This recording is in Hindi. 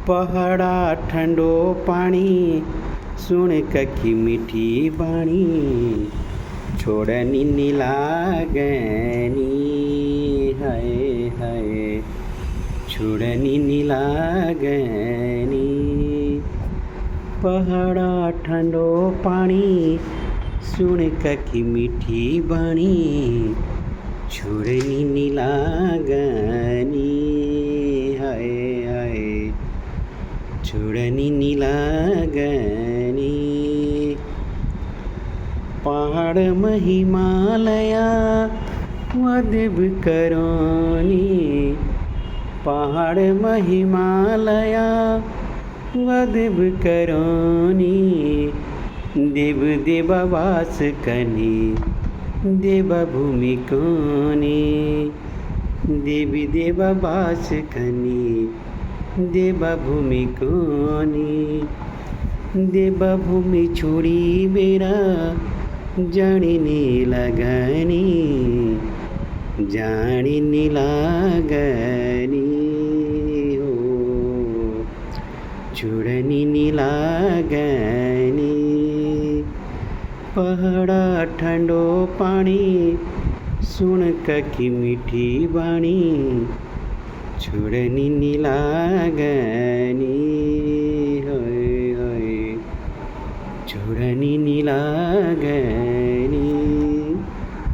पहाड़ा ठंडो पानी सुन कखी मीठी बाणी छोड़नी नीलागनी हाय हाय छोड़नी नीलागनी पहाड़ा ठंडो पानी सुन कखी मीठी बाणी छोड़नी नीलागनी हाय हाय छोड़नी नीलागनी पहाड़ में हिमालया वदेब करोनी पहाड़ में हिमालया वदेब करोनी देव देववास कनी देवा भूमि कोनी देवी देववास कनी देवा भूमि कोनी देवा भूमि छोड़ी मेरा जानी लगनी जानी लागनी हो छोड़नी नीलागनी पहाड़ा ठंडो पानी सुन कखी मीठी बाणी छोड़नी नीलागनी होय होय छोड़नी नीलागनी।